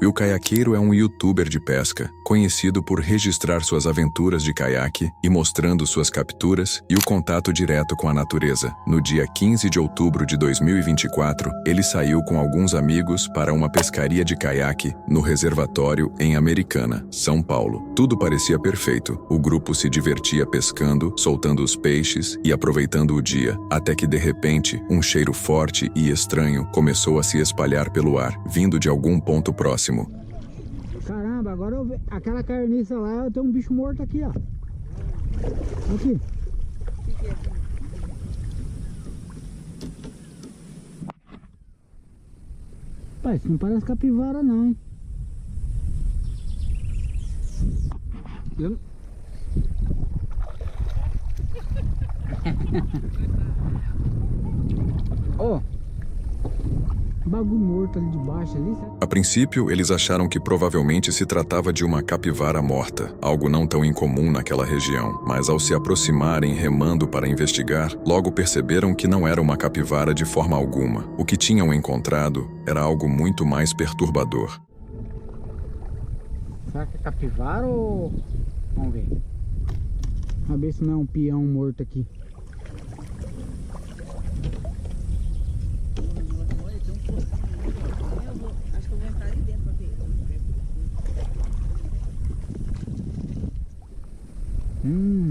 Will Caiaqueiro é um youtuber de pesca, conhecido por registrar suas aventuras de caiaque e mostrando suas capturas e o contato direto com a natureza. No dia 15 de outubro de 2024, ele saiu com alguns amigos para uma pescaria de caiaque no reservatório em Americana, São Paulo. Tudo parecia perfeito. O grupo se divertia pescando, soltando os peixes e aproveitando o dia, até que de repente, um cheiro forte e estranho começou a se espalhar pelo ar, vindo de algum ponto próximo. Caramba, agora eu vejo aquela carniça lá, tem um bicho morto aqui, ó. Aqui. Pai, isso não parece capivara não, hein? Eu... Oh, bagulho morto ali debaixo ali, sabe? A princípio, eles acharam que provavelmente se tratava de uma capivara morta, algo não tão incomum naquela região, mas ao se aproximarem remando para investigar, logo perceberam que não era uma capivara de forma alguma. O que tinham encontrado era algo muito mais perturbador. Será que é capivara ou... Vamos ver. Vamos ver se não é um peão morto aqui.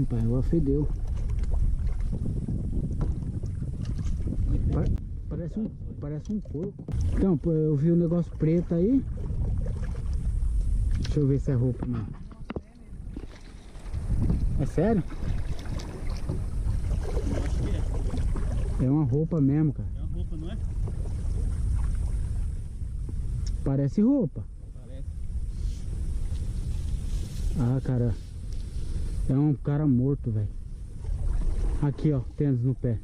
Pai, o fedeu. Parece um porco. Então, pô, eu vi um negócio preto aí. Deixa eu ver se é roupa mesmo. É sério? É uma roupa mesmo, cara. É uma roupa, não é? Parece roupa. Parece. Ah, cara. É um cara morto, velho. Aqui, ó, tênis no pé.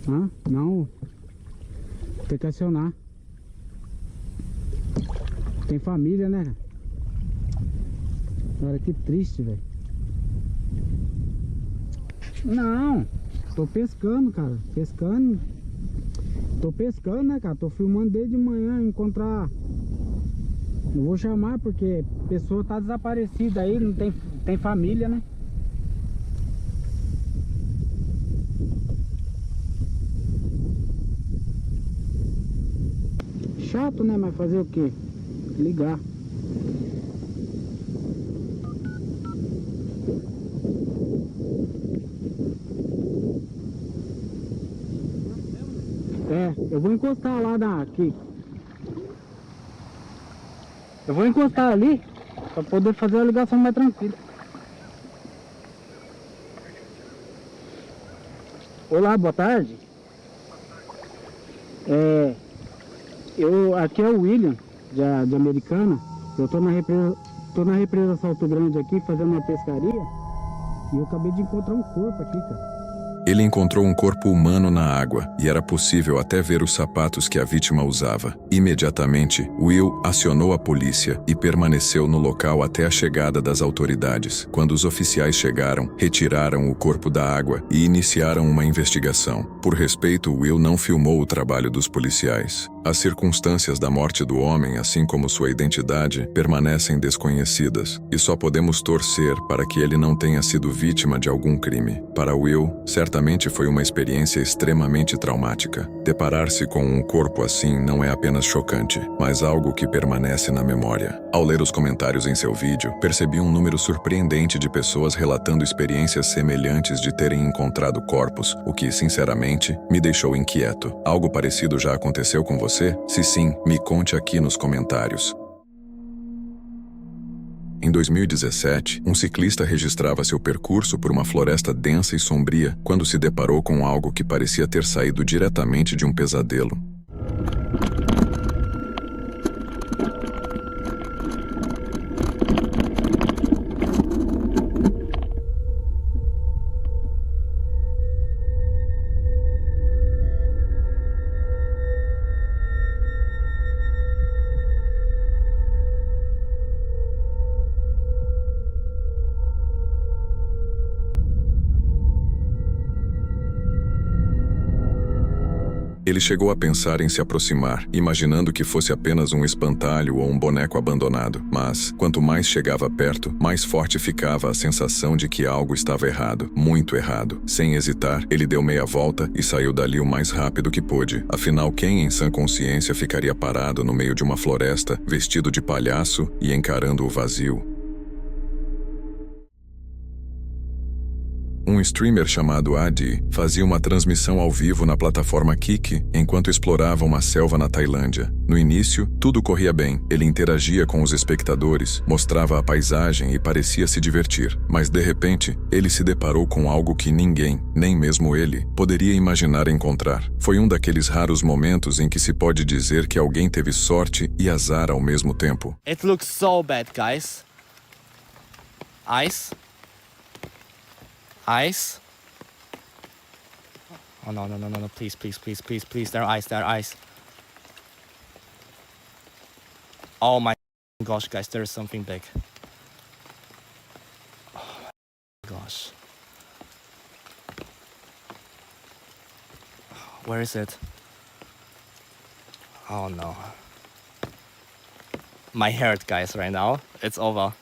Ah, não. Tem que acionar. Tem família, né? Olha que triste, velho. Não, tô pescando, cara. Pescando. Tô pescando, né, cara? Tô filmando desde de manhã. Encontrar. Não vou chamar porque a pessoa tá desaparecida aí. Não tem família, né? Chato, né? Mas fazer o quê? Ligar. É, eu vou encostar lá aqui. Eu vou encostar ali para poder fazer a ligação mais tranquila. Olá, boa tarde. Aqui é o William, de Americana. Eu tô na represa Salto Grande aqui, fazendo uma pescaria. E eu acabei de encontrar um corpo aqui, cara. Ele encontrou um corpo humano na água e era possível até ver os sapatos que a vítima usava. Imediatamente, Will acionou a polícia e permaneceu no local até a chegada das autoridades. Quando os oficiais chegaram, retiraram o corpo da água e iniciaram uma investigação. Por respeito, Will não filmou o trabalho dos policiais. As circunstâncias da morte do homem, assim como sua identidade, permanecem desconhecidas e só podemos torcer para que ele não tenha sido vítima de algum crime. Para Will, certamente foi uma experiência extremamente traumática. Deparar-se com um corpo assim não é apenas chocante, mas algo que permanece na memória. Ao ler os comentários em seu vídeo, percebi um número surpreendente de pessoas relatando experiências semelhantes de terem encontrado corpos, o que, sinceramente, me deixou inquieto. Algo parecido já aconteceu com você? Se sim, me conte aqui nos comentários. Em 2017, um ciclista registrava seu percurso por uma floresta densa e sombria quando se deparou com algo que parecia ter saído diretamente de um pesadelo. Ele chegou a pensar em se aproximar, imaginando que fosse apenas um espantalho ou um boneco abandonado. Mas, quanto mais chegava perto, mais forte ficava a sensação de que algo estava errado, muito errado. Sem hesitar, ele deu meia volta e saiu dali o mais rápido que pôde. Afinal, quem em sã consciência ficaria parado no meio de uma floresta, vestido de palhaço e encarando o vazio? Um streamer chamado Adi fazia uma transmissão ao vivo na plataforma Kik enquanto explorava uma selva na Tailândia. No início, tudo corria bem. Ele interagia com os espectadores, mostrava a paisagem e parecia se divertir. Mas, de repente, ele se deparou com algo que ninguém, nem mesmo ele, poderia imaginar encontrar. Foi um daqueles raros momentos em que se pode dizer que alguém teve sorte e azar ao mesmo tempo. It looks so bad, guys. Ice. Ice. Oh no, no, no, no, no, please, please, please, please, please, they're ice. Oh my gosh, guys, there is something big. Oh my gosh. Where is it? Oh no. My heart, guys, right now, it's over.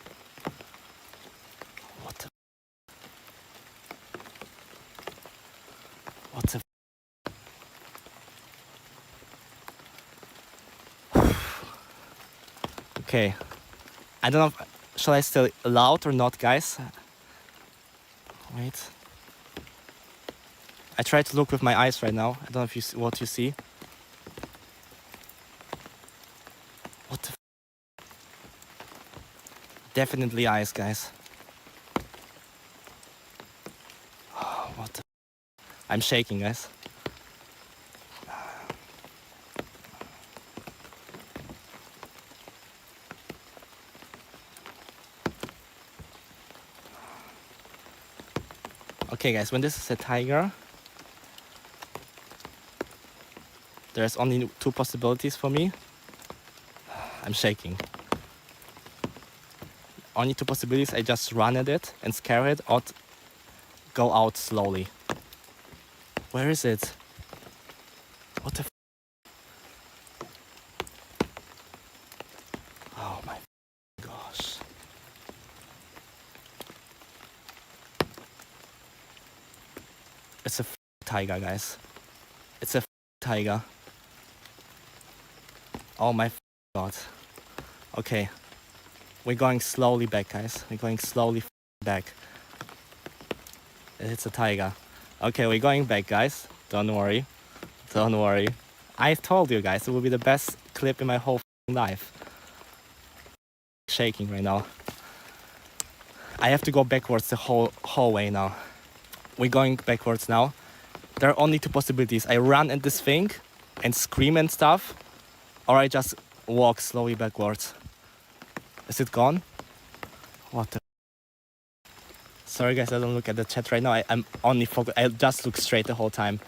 What the Okay. I don't know shall I still loud or not, guys? Wait. I try to look with my eyes right now. I don't know if you see what you see. What the Definitely eyes, guys. What the I'm shaking, guys. Okay, guys, when this is a tiger, there's only two possibilities for me. I'm shaking. Only two possibilities, I just run at it and scare it, or go out slowly. Where is it? What the Oh my gosh. It's a tiger, guys. It's a tiger. Oh my god. Okay. We're going slowly back, guys. We're going slowly back. It's a tiger. Okay, we're going back, guys. Don't worry. Don't worry. I told you guys, it will be the best clip in my whole life. Shaking right now. I have to go backwards the whole way now. We're going backwards now. There are only two possibilities. I run at this thing and scream and stuff, or I just walk slowly backwards. Is it gone? What the Sorry guys, I don't look at the chat right now. I'm only focused. I just look straight the whole time.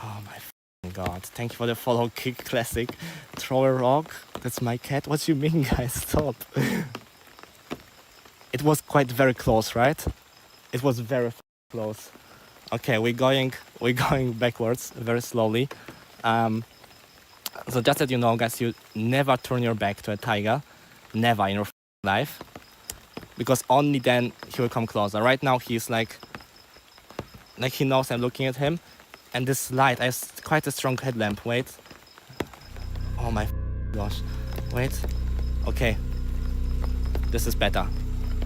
Oh my god. Thank you for the follow, Kick Classic. Throw a rock. That's my cat. What do you mean, guys? Stop. It was very close, right? It was very close. Okay, we're going backwards very slowly. So just that you know, guys, you never turn your back to a tiger. Never in your life. Because only then he will come closer. Right now he's like he knows I'm looking at him. And this light, I have quite a strong headlamp. Wait. Oh my gosh. Wait. Okay. This is better.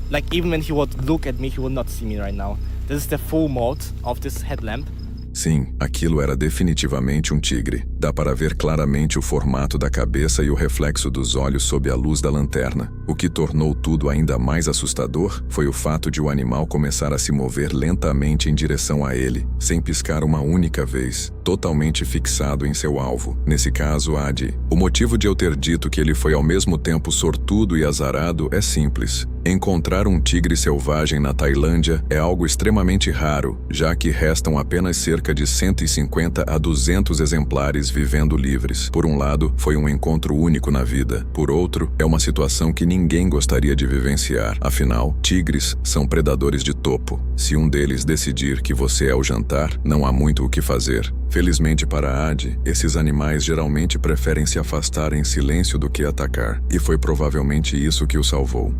Like even when he would look at me, he would not see me right now. This is the full mode of this headlamp. Sim, aquilo era definitivamente um tigre. Dá para ver claramente o formato da cabeça e o reflexo dos olhos sob a luz da lanterna. O que tornou tudo ainda mais assustador foi o fato de o animal começar a se mover lentamente em direção a ele, sem piscar uma única vez, totalmente fixado em seu alvo, nesse caso Adi. O motivo de eu ter dito que ele foi ao mesmo tempo sortudo e azarado é simples. Encontrar um tigre selvagem na Tailândia é algo extremamente raro, já que restam apenas cerca de 150 a 200 exemplares seres vivendo livres. Por um lado, foi um encontro único na vida. Por outro, é uma situação que ninguém gostaria de vivenciar. Afinal, tigres são predadores de topo. Se um deles decidir que você é o jantar, não há muito o que fazer. Felizmente para Adi, esses animais geralmente preferem se afastar em silêncio do que atacar, e foi provavelmente isso que o salvou.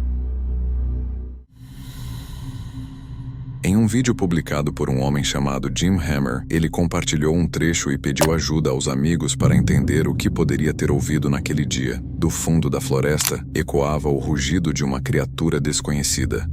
Em um vídeo publicado por um homem chamado Jim Hammer, ele compartilhou um trecho e pediu ajuda aos amigos para entender o que poderia ter ouvido naquele dia. Do fundo da floresta, ecoava o rugido de uma criatura desconhecida.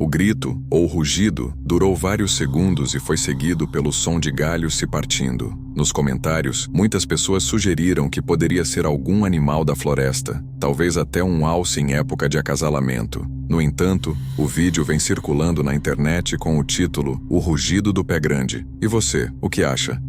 O grito, ou rugido, durou vários segundos e foi seguido pelo som de galhos se partindo. Nos comentários, muitas pessoas sugeriram que poderia ser algum animal da floresta, talvez até um alce em época de acasalamento. No entanto, o vídeo vem circulando na internet com o título O Rugido do Pé Grande. E você, o que acha?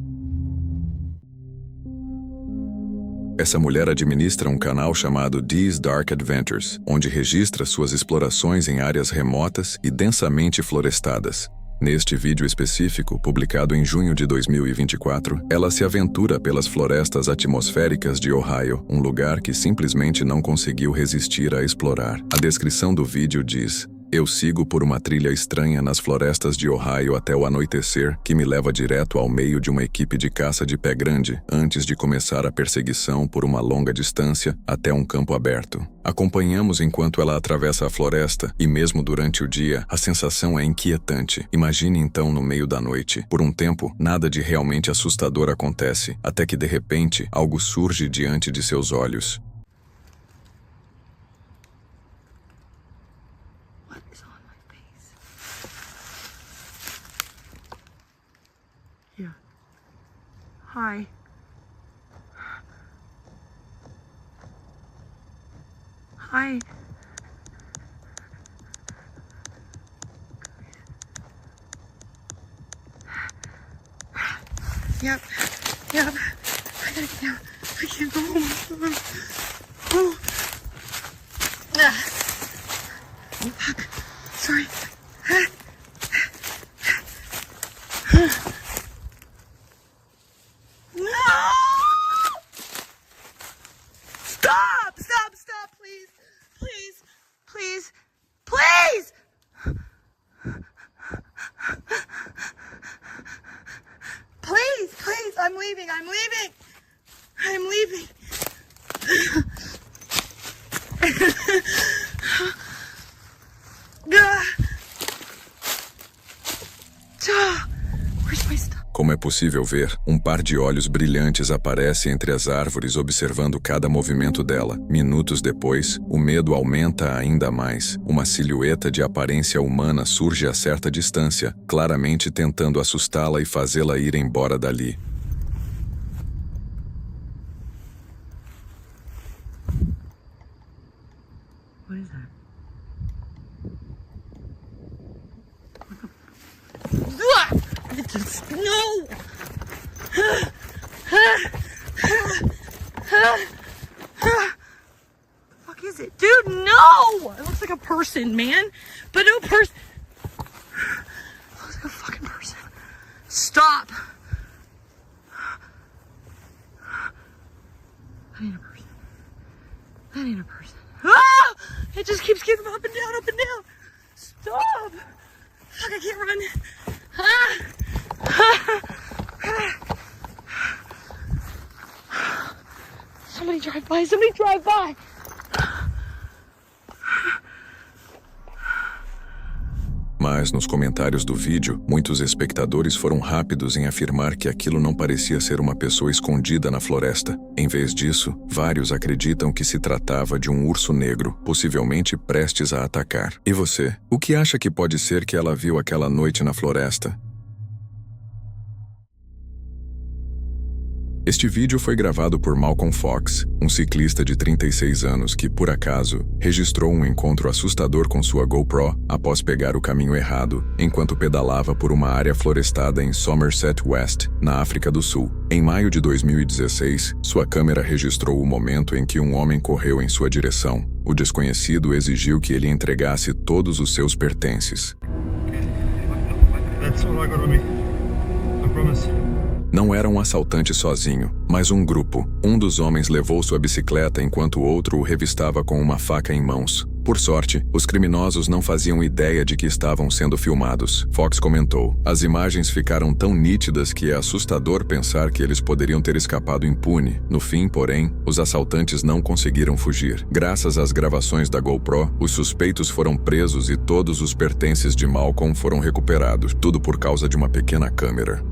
Essa mulher administra um canal chamado Dee's Dark Adventures, onde registra suas explorações em áreas remotas e densamente florestadas. Neste vídeo específico, publicado em junho de 2024, ela se aventura pelas florestas atmosféricas de Ohio, um lugar que simplesmente não conseguiu resistir a explorar. A descrição do vídeo diz: "Eu sigo por uma trilha estranha nas florestas de Ohio até o anoitecer, que me leva direto ao meio de uma equipe de caça de pé grande, antes de começar a perseguição por uma longa distância até um campo aberto. Acompanhamos enquanto ela atravessa a floresta, e mesmo durante o dia, a sensação é inquietante. Imagine então no meio da noite. Por um tempo, nada de realmente assustador acontece, até que de repente, algo surge diante de seus olhos. Hi. Hi. Yep. Yep. I gotta get down. I can't go home. Oh. Ah. Fuck. Sorry. Stop, please. Please, I'm leaving. Where's my stuff? Como é possível ver, um par de olhos brilhantes aparece entre as árvores observando cada movimento dela. Minutos depois, o medo aumenta ainda mais. Uma silhueta de aparência humana surge a certa distância, claramente tentando assustá-la e fazê-la ir embora dali. What is that? No! Fuck is it? Dude, no! It looks like a person, man. But no person. It looks like a fucking person. Stop! That ain't a person. Ah! It just keeps getting up and down. Stop! Fuck, I can't run. Somebody drive by. Mas nos comentários do vídeo, muitos espectadores foram rápidos em afirmar que aquilo não parecia ser uma pessoa escondida na floresta. Em vez disso, vários acreditam que se tratava de um urso negro, possivelmente prestes a atacar. E você? O que acha que pode ser que ela viu aquela noite na floresta? Este vídeo foi gravado por Malcolm Fox, um ciclista de 36 anos que, por acaso, registrou um encontro assustador com sua GoPro após pegar o caminho errado enquanto pedalava por uma área florestada em Somerset West, na África do Sul. Em maio de 2016, sua câmera registrou o momento em que um homem correu em sua direção. O desconhecido exigiu que ele entregasse todos os seus pertences. That's all I got on me. I promise. Não era um assaltante sozinho, mas um grupo. Um dos homens levou sua bicicleta enquanto o outro o revistava com uma faca em mãos. Por sorte, os criminosos não faziam ideia de que estavam sendo filmados. Fox comentou: as imagens ficaram tão nítidas que é assustador pensar que eles poderiam ter escapado impune. No fim, porém, os assaltantes não conseguiram fugir. Graças às gravações da GoPro, os suspeitos foram presos e todos os pertences de Malcolm foram recuperados. Tudo por causa de uma pequena câmera.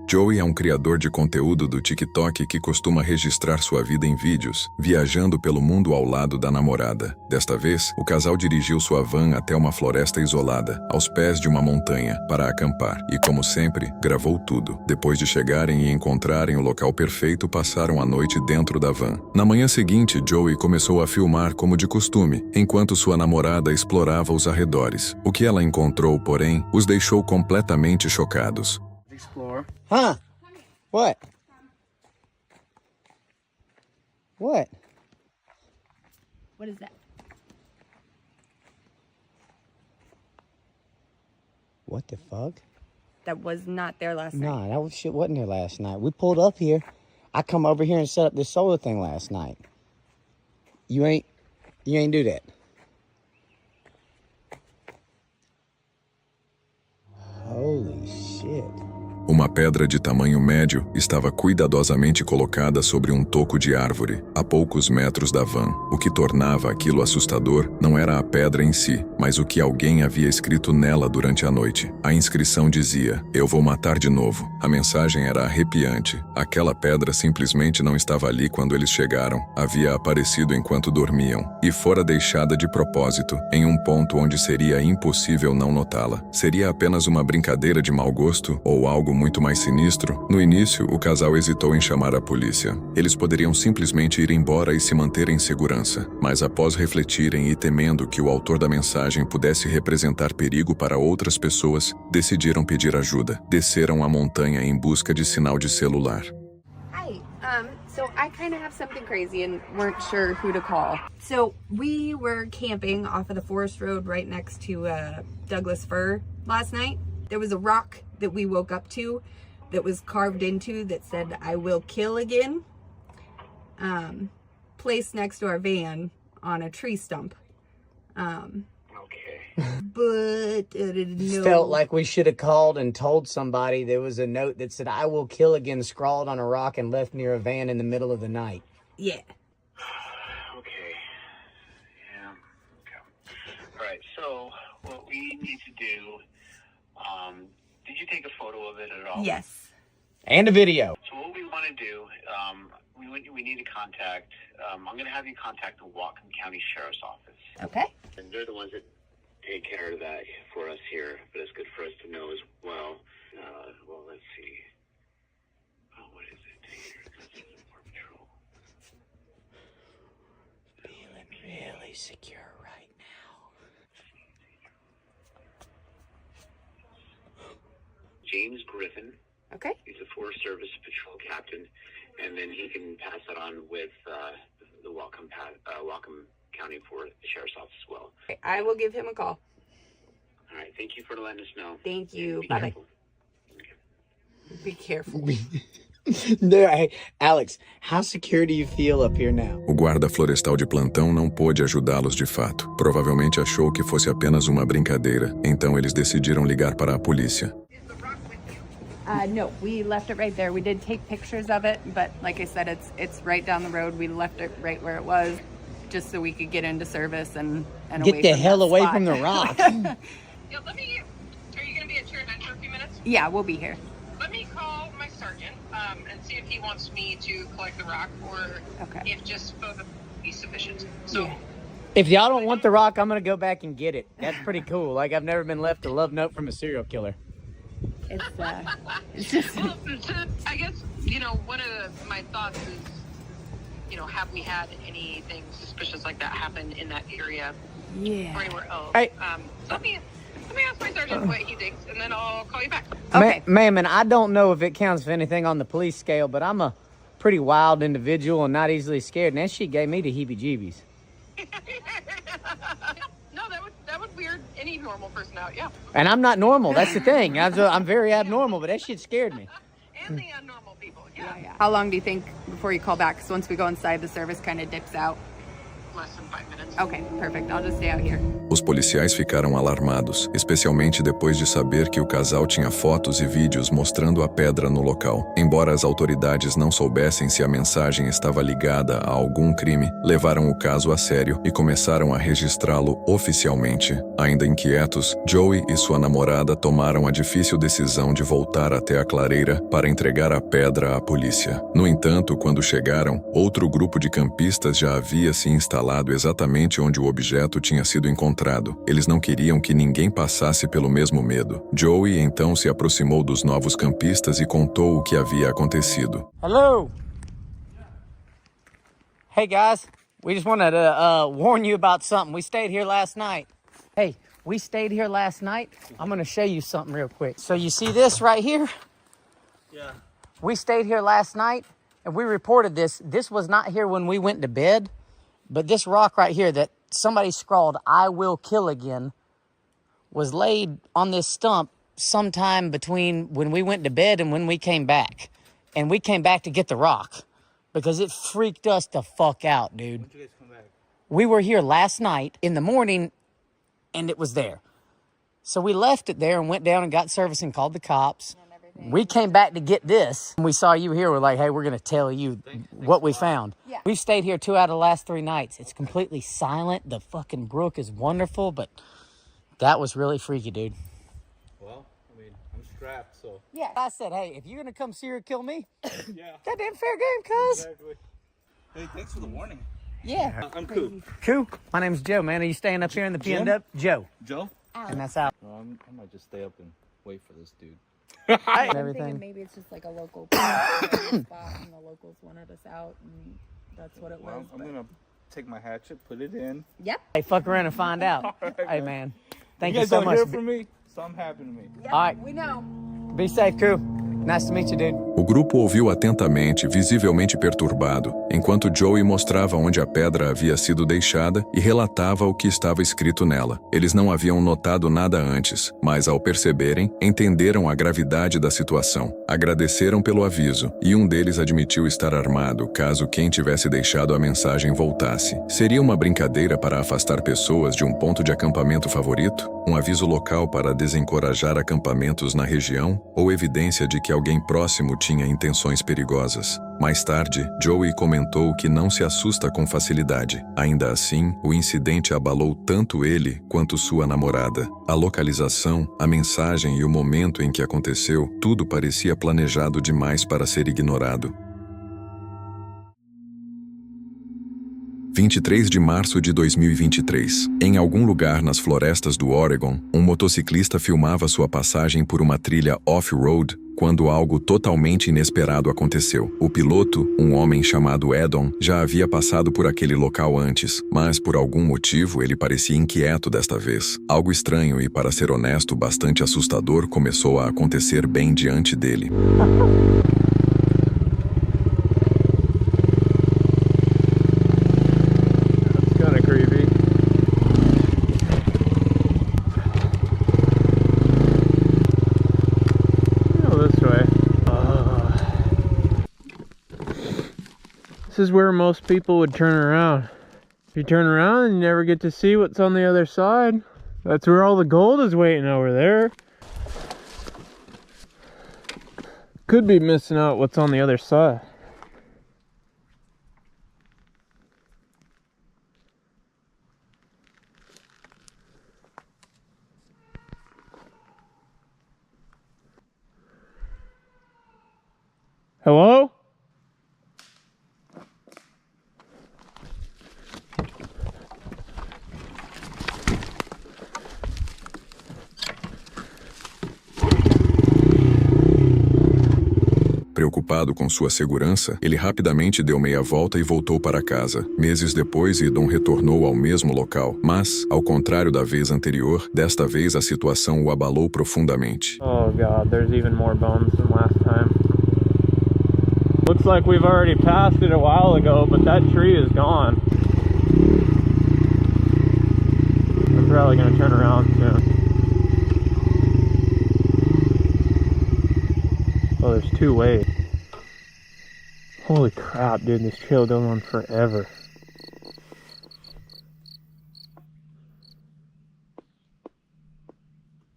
Joey é um criador de conteúdo do TikTok que costuma registrar sua vida em vídeos, viajando pelo mundo ao lado da namorada. Desta vez, o casal dirigiu sua van até uma floresta isolada, aos pés de uma montanha, para acampar. E, como sempre, gravou tudo. Depois de chegarem e encontrarem o local perfeito, passaram a noite dentro da van. Na manhã seguinte, Joey começou a filmar como de costume, enquanto sua namorada explorava os arredores. O que ela encontrou, porém, os deixou completamente chocados. Explore. Huh? What? What? What is that? What the fuck? That was not there last night. Nah, that shit wasn't there last night. We pulled up here. I come over here and set up this solar thing last night. You ain't do that. Holy shit. Uma pedra de tamanho médio estava cuidadosamente colocada sobre um toco de árvore, a poucos metros da van. O que tornava aquilo assustador não era a pedra em si, mas o que alguém havia escrito nela durante a noite. A inscrição dizia: "Eu vou matar de novo". A mensagem era arrepiante. Aquela pedra simplesmente não estava ali quando eles chegaram. Havia aparecido enquanto dormiam, e fora deixada de propósito, em um ponto onde seria impossível não notá-la. Seria apenas uma brincadeira de mau gosto ou algo muito mais sinistro? No início, o casal hesitou em chamar a polícia. Eles poderiam simplesmente ir embora e se manter em segurança. Mas após refletirem e temendo que o autor da mensagem pudesse representar perigo para outras pessoas, decidiram pedir ajuda. Desceram a montanha em busca de sinal de celular. Hi, so I kind of have something crazy and weren't sure who to call. So we were camping off of the forest road right next to Douglas Fir last night. There was a rock that we woke up to that was carved into that said, "I will kill again," placed next to our van on a tree stump. But no. Felt like we should have called and told somebody there was a note that said, "I will kill again," scrawled on a rock and left near a van in the middle of the night. Yeah. Okay. Yeah. Okay. All right. So what we need to do. Did you take a photo of it at all? Yes. And a video. So what we want to do, we need to contact. I'm going to have you contact the Whatcom County Sheriff's Office. Okay. And they're the ones that take care of that for us here, but it's good for us to know as well. Well, let's see. Oh, what is it here? This is Border Patrol. Feeling really secure right now. James Griffin. Okay. He's a Forest Service patrol captain, and then he can pass that on with the Whatcom County for the Sheriff's Office as well. I will give him a call. All right. Thank you for letting us know. Thank you. Be Bye-bye. careful. Be careful. Hey, Alex, how secure do you feel up here now? O guarda florestal de plantão não pôde ajudá-los de fato. Provavelmente achou que fosse apenas uma brincadeira, então eles decidiram ligar para a polícia. No, we left it right there. We did take pictures of it, but like I said, it's right down the road. We left it right where it was, just so we could get into service and Get away the from hell that away spot. from the rock. Yeah, are you going to be at Chair Event for a few minutes? Yeah, we'll be here. Let me call my sergeant and see if he wants me to collect the rock or Okay. if just photo would be sufficient. So, Yeah. If y'all don't want the rock, I'm gonna go back and get it. That's pretty cool. Like, I've never been left a love note from a serial killer. It's just. Well, I guess, you know, one of my thoughts is, you know, have we had anything suspicious like that happen in that area Yeah. or anywhere else? Hey. So let me ask my sergeant what he thinks, and then I'll call you back. Okay. Ma'am, and I don't know if it counts for anything on the police scale, but I'm a pretty wild individual and not easily scared. And that shit gave me the heebie-jeebies. No, that would weird any normal person out, yeah. And I'm not normal. That's the thing. I'm very abnormal, but that shit scared me. And the abnormal people, yeah. How long do you think before you call back? Because once we go inside, the service kind of dips out. Less than 5 minutes. Okay, perfect. I'll just stay out here. Os policiais ficaram alarmados, especialmente depois de saber que o casal tinha fotos e vídeos mostrando a pedra no local. Embora as autoridades não soubessem se a mensagem estava ligada a algum crime, levaram o caso a sério e começaram a registrá-lo oficialmente. Ainda inquietos, Joey e sua namorada tomaram a difícil decisão de voltar até a clareira para entregar a pedra à polícia. No entanto, quando chegaram, outro grupo de campistas já havia se instalado exatamente onde o objeto tinha sido encontrado. Eles não queriam que ninguém passasse pelo mesmo medo. Joey então se aproximou dos novos campistas e contou o que havia acontecido. Hello. Hey guys, we just wanted to warn you about something. We stayed here last night. Hey, we stayed here last night. I'm going to show you something real quick. So you see this right here? Yeah. We stayed here last night and we reported this. This was not here when we went to bed, but this rock right here that somebody scrawled, "I will kill again," was laid on this stump sometime between when we went to bed and when we came back. And we came back to get the rock because it freaked us the fuck out, dude. When did you guys come back? We were here last night in the morning and it was there. So we left it there and went down and got service and called the cops. We came back to get this. We saw you here. We're like, hey, we're going to tell you what we found. Yeah. We've stayed here 2 out of the last 3 nights. It's completely silent. The fucking brook is wonderful, but that was really freaky, dude. Well, I mean, I'm strapped, so. Yeah. I said, hey, if you're going to come serial kill me, Yeah. goddamn fair game, cuz. Exactly. Hey, thanks for the warning. Yeah. I'm cool. Cool. My name's Joe, man. Are you staying up here in the Jim? PNW? Joe. Joe? And that's out. No, I might just stay up and wait for this dude. And I'm thinking everything. maybe it's just like a local spot and the locals wanted us out and that's what it Well, was. I'm but- gonna take my hatchet, put it in. Yep. Hey, fuck around and find out. Hey, man. Thank you guys so don't much. hear from me. Something happened to me. Yep, All right. we know. Be safe, crew. Nice to meet you, dude. O grupo ouviu atentamente, visivelmente perturbado, enquanto Joey mostrava onde a pedra havia sido deixada e relatava o que estava escrito nela. Eles não haviam notado nada antes, mas ao perceberem, entenderam a gravidade da situação. Agradeceram pelo aviso, e um deles admitiu estar armado caso quem tivesse deixado a mensagem voltasse. Seria uma brincadeira para afastar pessoas de um ponto de acampamento favorito? Um aviso local para desencorajar acampamentos na região? Ou evidência de que alguém próximo tinha intenções perigosas? Mais tarde, Joey comentou que não se assusta com facilidade. Ainda assim, o incidente abalou tanto ele quanto sua namorada. A localização, a mensagem e o momento em que aconteceu, tudo parecia planejado demais para ser ignorado. 23 de março de 2023. Em algum lugar nas florestas do Oregon, um motociclista filmava sua passagem por uma trilha off-road quando algo totalmente inesperado aconteceu. O piloto, um homem chamado Edon, já havia passado por aquele local antes, mas por algum motivo ele parecia inquieto desta vez. Algo estranho e, para ser honesto, bastante assustador começou a acontecer bem diante dele. Kind of creepy. Go this way. This is where most people would turn around. If you turn around, you never get to see what's on the other side. That's where all the gold is waiting over there. Could be missing out what's on the other side. Hello? Preocupado com sua segurança, ele rapidamente deu meia volta e voltou para casa. Meses depois, Idon retornou ao mesmo local, mas, ao contrário da vez anterior, desta vez a situação o abalou profundamente. Oh god, there's even more bones than last time. Looks like we've already passed it a while ago, but that tree is gone. I'm probably gonna turn around soon. Oh, there's two ways. Holy crap, dude, this trail goes on forever.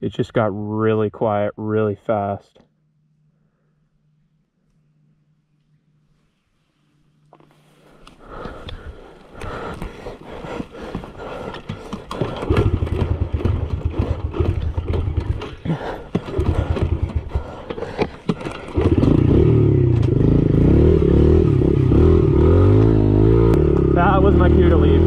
It just got really quiet really fast. That was my cue to leave.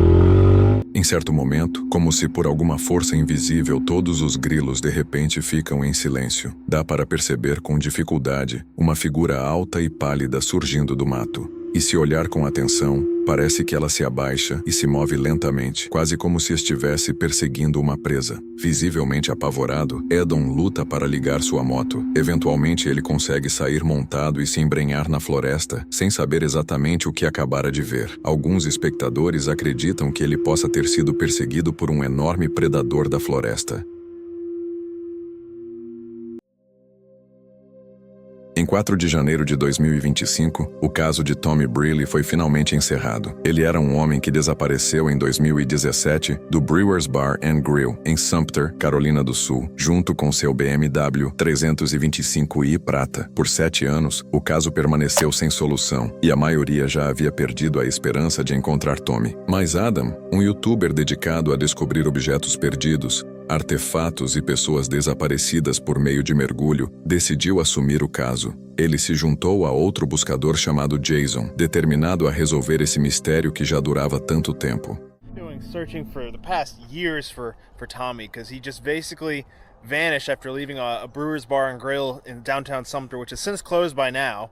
Em certo momento, como se por alguma força invisível todos os grilos de repente ficam em silêncio. Dá para perceber com dificuldade uma figura alta e pálida surgindo do mato. E se olhar com atenção, parece que ela se abaixa e se move lentamente, quase como se estivesse perseguindo uma presa. Visivelmente apavorado, Edon luta para ligar sua moto. Eventualmente ele consegue sair montado e se embrenhar na floresta, sem saber exatamente o que acabara de ver. Alguns espectadores acreditam que ele possa ter sido perseguido por um enorme predador da floresta. Em 4 de janeiro de 2025, o caso de Tommy Brearley foi finalmente encerrado. Ele era um homem que desapareceu em 2017 do Brewers Bar and Grill, em Sumter, Carolina do Sul, junto com seu BMW 325i prata. Por 7 anos, o caso permaneceu sem solução, e a maioria já havia perdido a esperança de encontrar Tommy. Mas Adam, um youtuber dedicado a descobrir objetos perdidos, artefatos e pessoas desaparecidas por meio de mergulho, decidiu assumir o caso. Ele se juntou a outro buscador chamado Jason, determinado a resolver esse mistério que já durava tanto tempo. Searching for the past years for Tommy, because he just basically vanished after leaving a Brewers Bar and Grill in downtown Sumter, which has since closed by now.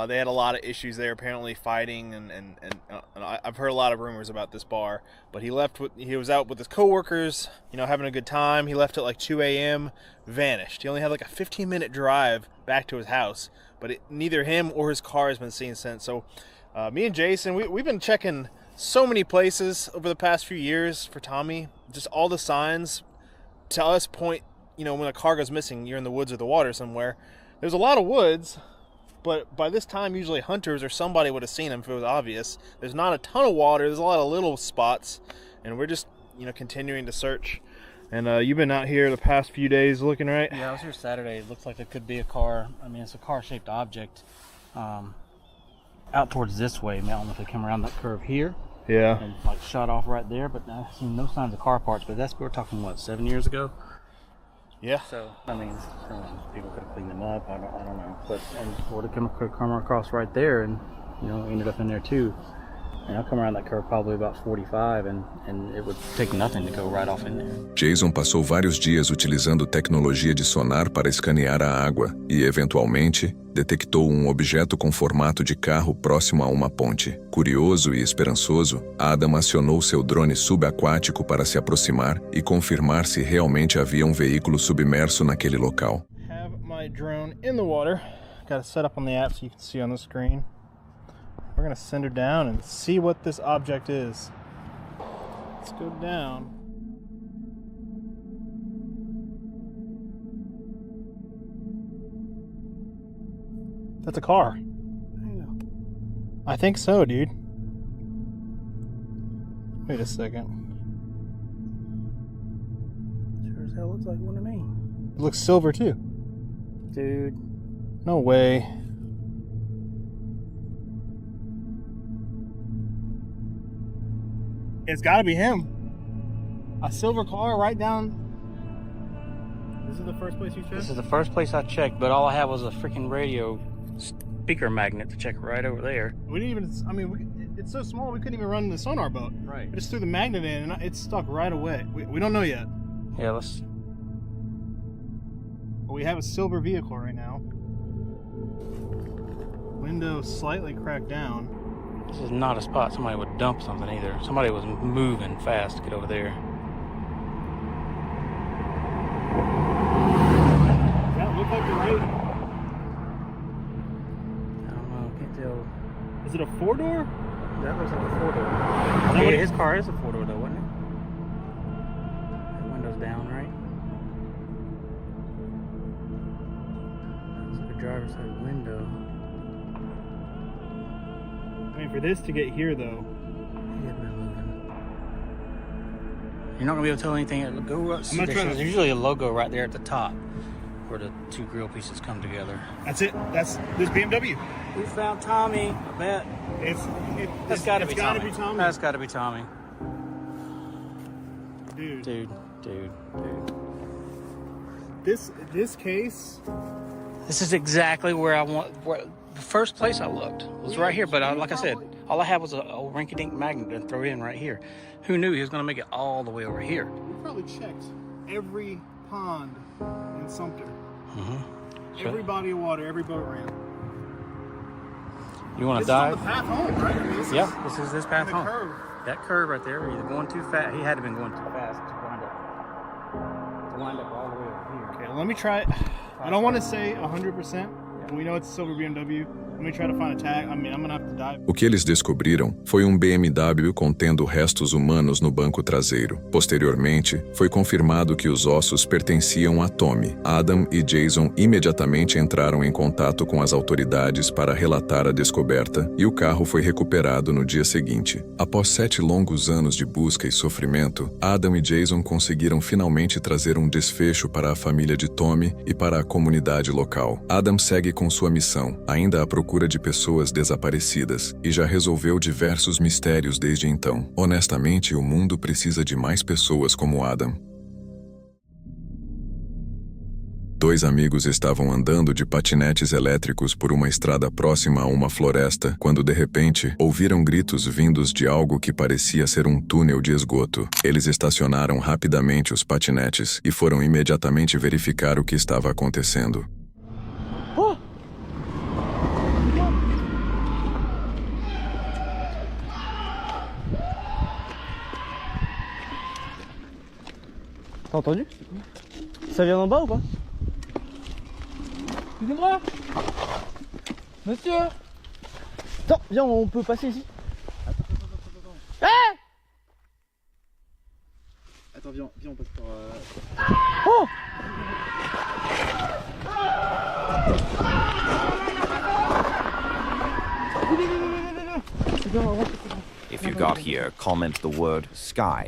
They had a lot of issues there, apparently fighting, and I've heard a lot of rumors about this bar. But he was out with his coworkers, you know, having a good time. He left at like 2 a.m., vanished. He only had like a 15-minute drive back to his house, but neither him or his car has been seen since. So me and Jason, we've been checking so many places over the past few years for Tommy. Just all the signs to us point, you know, when a car goes missing, you're in the woods or the water somewhere. There's a lot of woods, but by this time, usually hunters or somebody would have seen him if it was obvious. There's not a ton of water. There's a lot of little spots, and we're just, you know, continuing to search. And you've been out here the past few days looking, right? Yeah, I was here Saturday. It looks like it could be a car. I mean, it's a car-shaped object. Out towards this way. I mean, I don't know if they come around that curve here. Yeah. And like shot off right there, but I've seen no signs of car parts. But we're talking, what, 7 years ago? Yeah. So, I mean, people could have cleaned them up. I don't know. But, and would have come across right there and, you know, ended up in there too. And I'll come around that curve probably about 45 and it would take nothing to go right off in there. Jason passou vários dias utilizando tecnologia de sonar para escanear a água e, eventualmente, detectou um objeto com formato de carro próximo a uma ponte. Curioso e esperançoso, Adam acionou seu drone subaquático para se aproximar e confirmar se realmente havia um veículo submerso naquele local. Have my drone in the water. Got it set up on the app so you can see on the screen. We're gonna send her down and see what this object is. Let's go down. That's a car. I think so, dude. Wait a second. Sure as hell looks like one to me. It looks silver too. Dude. No way. It's gotta be him. A silver car right down. This is the first place you checked? This is the first place I checked, but all I had was a freaking radio speaker magnet to check right over there. We didn't even, I mean, it's so small we couldn't even run the sonar boat. Right. We just threw the magnet in and it's stuck right away. We don't know yet. Yeah, let's... But we have a silver vehicle right now. Window slightly cracked down. This is not a spot somebody would dump something either. Somebody was moving fast to get over there. Does that look like the right? I don't know, can't tell. Is it a 4-door? That looks like a 4-door. that Yeah, what- his car is a 4-door though, wasn't it? The window's down, right? Looks like a driver's side window. I mean, for this to get here though. He had been moving. You're not gonna be able to tell anything. Go up. I'm not trying There's to- usually a logo right there at the top where the two grill pieces come together. That's it. That's this BMW. We found Tommy. I bet. That's gotta be Tommy. That's gotta be Tommy. Dude. Dude. This case. This is exactly where I want. The first place I looked was right here, but like I said, all I had was a rinky-dink magnet to throw in right here. Who knew he was going to make it all the way over here? We probably checked every pond in Sumter. Mm-hmm. Every body of water, every boat ramp. You want This to dive? is on the path home, right? I mean, This is this path the home. curve. That curve right there, either going too fast. He had to have been going too fast to wind up all the way over here. Okay, let me try it. I don't want to say 100%. We know it's a silver BMW. Let me try to find a tag. I mean, I'm gonna have to dive. O que eles descobriram foi um BMW contendo restos humanos no banco traseiro. Posteriormente, foi confirmado que os ossos pertenciam a Tommy. Adam e Jason imediatamente entraram em contato com as autoridades para relatar a descoberta e o carro foi recuperado no dia seguinte. Após 7 longos anos de busca e sofrimento, Adam e Jason conseguiram finalmente trazer um desfecho para a família de Tommy e para a comunidade local. Adam segue com sua missão, ainda à procura de pessoas desaparecidas, e já resolveu diversos mistérios desde então. Honestamente, o mundo precisa de mais pessoas como Adam. 2 amigos estavam andando de patinetes elétricos por uma estrada próxima a uma floresta, quando de repente, ouviram gritos vindos de algo que parecia ser um túnel de esgoto. Eles estacionaram rapidamente os patinetes e foram imediatamente verificar o que estava acontecendo. T'as entendu? Ça vient d'en bas ou pas? Excusez-moi! Monsieur! Attends, viens, on peut passer ici. Attends. Attends, viens, on passe par... Oh! If you got here, comment the word sky.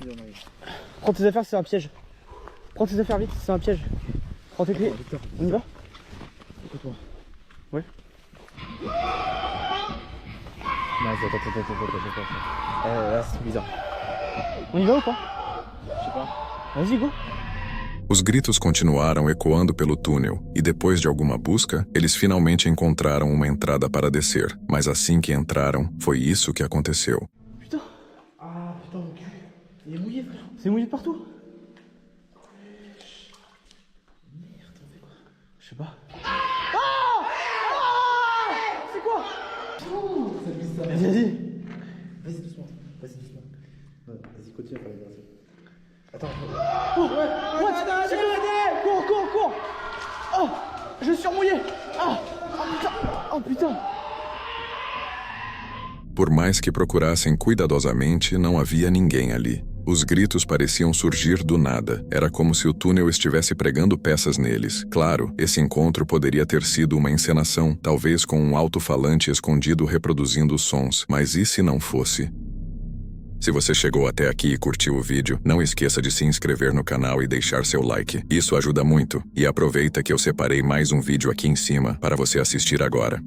Prends tes affaires, c'est un piège. Prends tes affaires vite, c'est un piège. Prends tes clés. On y va? Ouais. Non, attends. Là, c'est bizarre. On y va ou pas? Je sais pas. Vas-y, go. Os gritos continuaram ecoando pelo túnel, e depois de alguma busca, eles finalmente encontraram uma entrada para descer. Mas assim que entraram, foi isso que aconteceu. Putain. Ah, putain, mon cul. Il est mouillé, frère. C'est mouillé de partout. Merde, on fait quoi? Je sais pas. Ah! Ah! C'est quoi? Oh, c'est bizarre. Vas-y. Vas-y, doucement. Vas-y, doucement. Vas-y, continue à faire les grâces. Attends. Oh, ouais, sécurité! Cours! Oh, je suis mouillé! Ah! Oh putain! Por mais que procurassem cuidadosamente, não havia ninguém ali. Os gritos pareciam surgir do nada. Era como se o túnel estivesse pregando peças neles. Claro, esse encontro poderia ter sido uma encenação, talvez com um alto-falante escondido reproduzindo os sons. Mas e se não fosse? Se você chegou até aqui e curtiu o vídeo, não esqueça de se inscrever no canal e deixar seu like. Isso ajuda muito. E aproveita que eu separei mais um vídeo aqui em cima para você assistir agora.